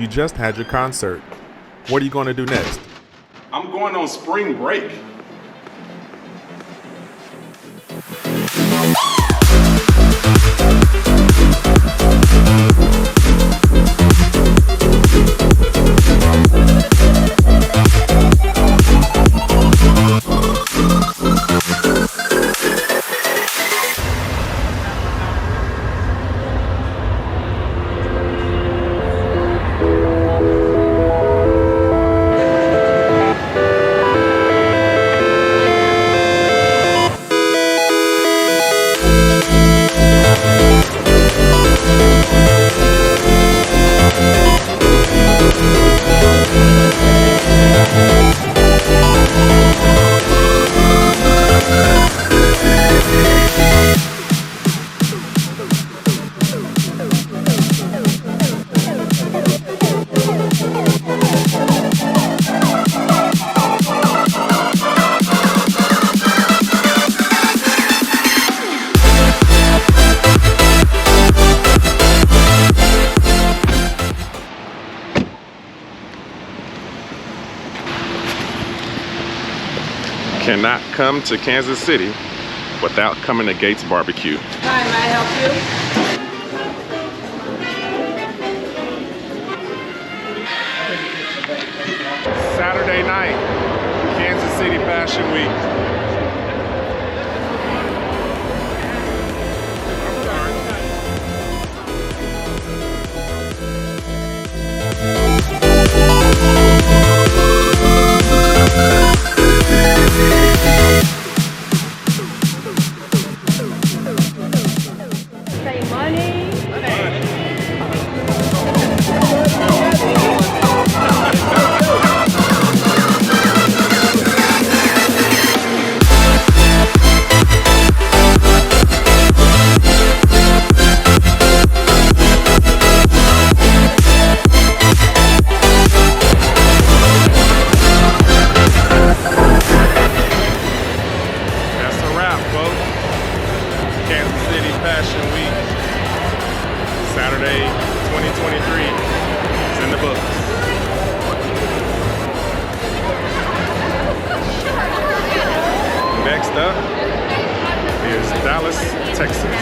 You just had your concert. What are you going to do next? I'm going on spring break. Cannot come to Kansas City without coming to Gates Barbecue. Hi, may I help you? Saturday night, Kansas City Fashion Week. Kansas City Fashion Week, Saturday 2023 is in the books. Next up is Dallas, Texas.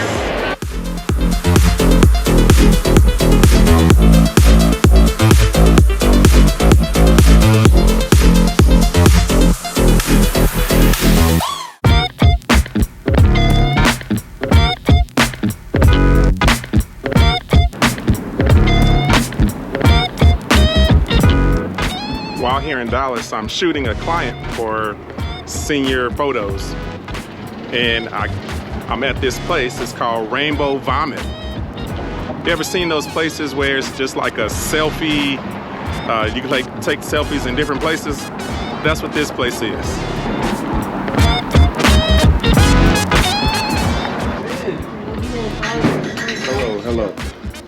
While here in Dallas, I'm shooting a client for senior photos. And I'm at this place, it's called Rainbow Vomit. You ever seen those places where it's just like a selfie, you can take selfies in different places? That's what this place is. Hello.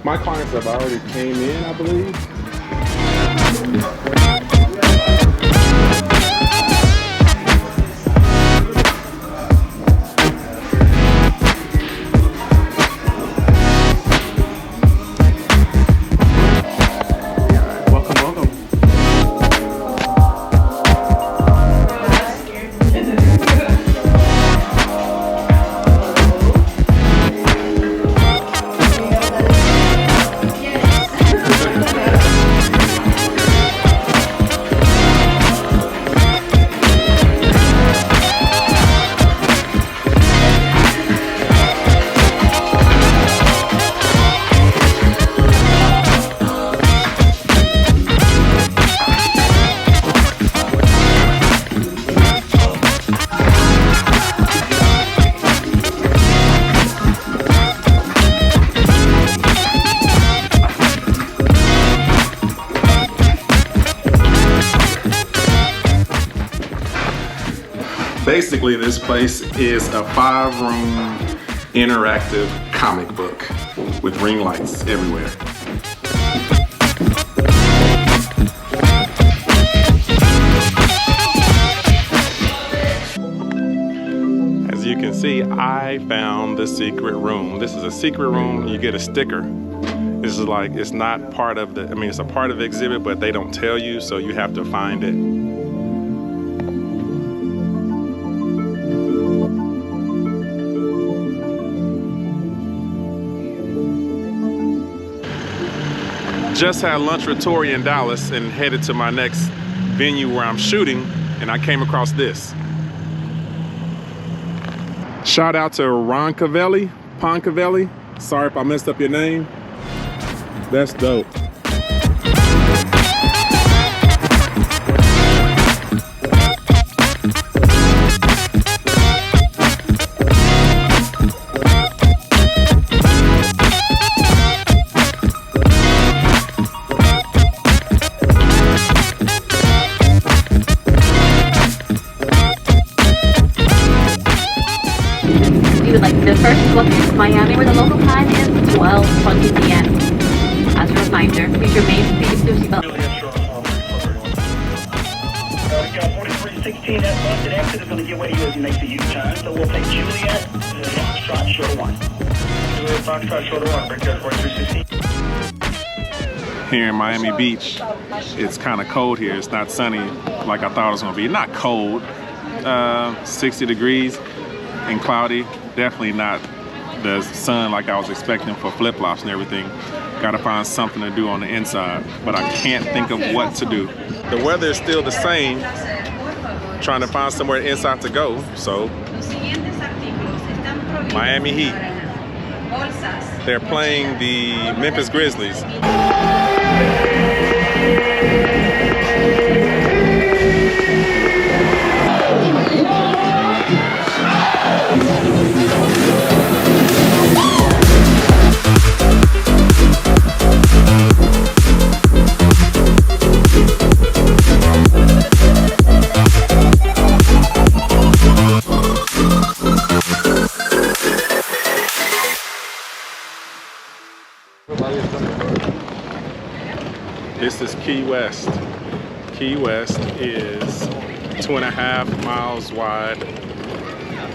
My clients have already came in, I believe. Basically, this place is a 5-room interactive comic book with ring lights everywhere. As you can see, I found the secret room. This is a secret room. You get a sticker. This is like, it's not part of the, I mean, it's a part of the exhibit, but they don't tell you, so you have to find it. Just had lunch with Torrey in Dallas and headed to my next venue where I'm shooting, and I came across this. Shout out to Ron Cavelli, Poncavelli. Sorry if I messed up your name. That's dope. We would like to first welcome you to Miami, where the local time is 12:20 p.m. As a reminder, please remain seated to seatbelt. We got 4316 that busted exit is going to get ready as he makes a U-turn. So we'll take Juliet, Foxtrot, short 1. Juliet, Foxtrot, short 1, break there 4316. Here in Miami Beach, it's kind of cold here. It's not sunny like I thought it was going to be. Not cold, 60 degrees and cloudy. Definitely not the sun like I was expecting for flip-flops and everything. Got to find something to do on the inside, but I can't think of what to do. The weather is still the same. Trying to find somewhere inside to go, so Miami Heat. They're playing the Memphis Grizzlies. This is Key West. Key West is 2.5 miles wide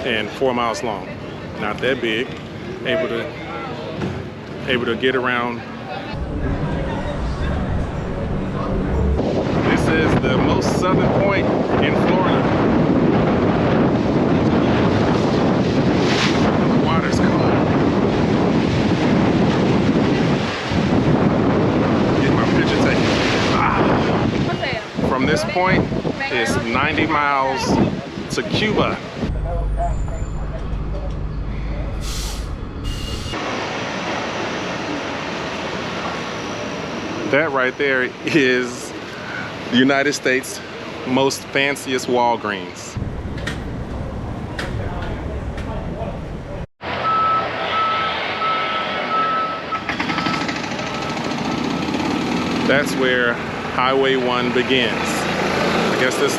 and 4 miles long. Not that big. Able to get around. This is the most southern point in Florida. The water's cold. From this point, it's 90 miles to Cuba. That right there is the United States' most fanciest Walgreens. That's where Highway 1 begins. I guess this is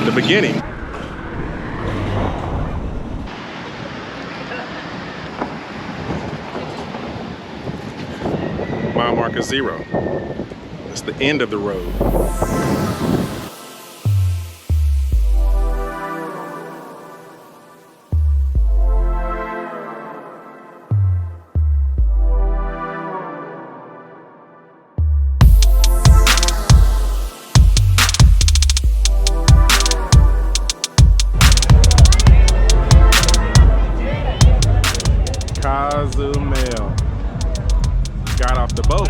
the beginning. Mile marker 0. It's the end of the road. Cozumel. Got off the boat.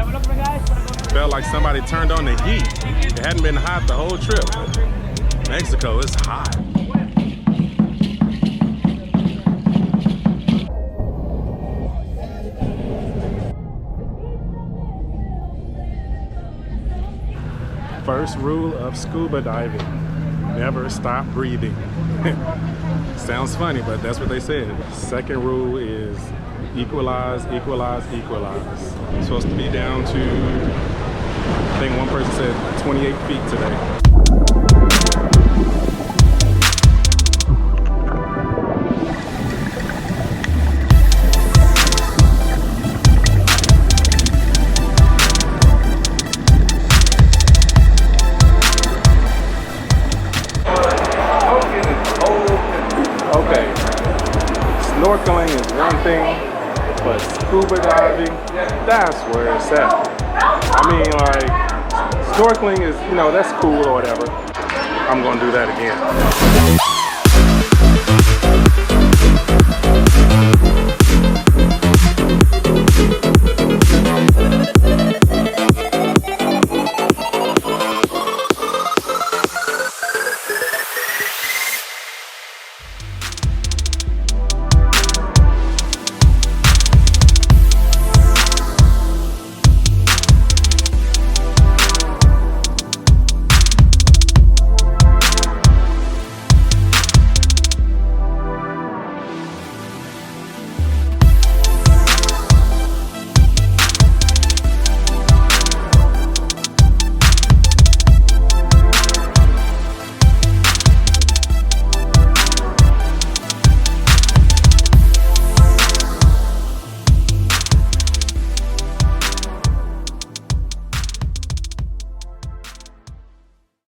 Felt like somebody turned on the heat. It hadn't been hot the whole trip. Mexico is hot. First rule of scuba diving: never stop breathing. Sounds funny, but that's what they said. Second rule is equalize, equalize, equalize. I'm supposed to be down to, I think one person said 28 feet today. Okay, snorkeling is one thing, But scuba diving, that's where it's at. I mean, like, snorkeling is, you know, that's cool or whatever. I'm gonna do that again.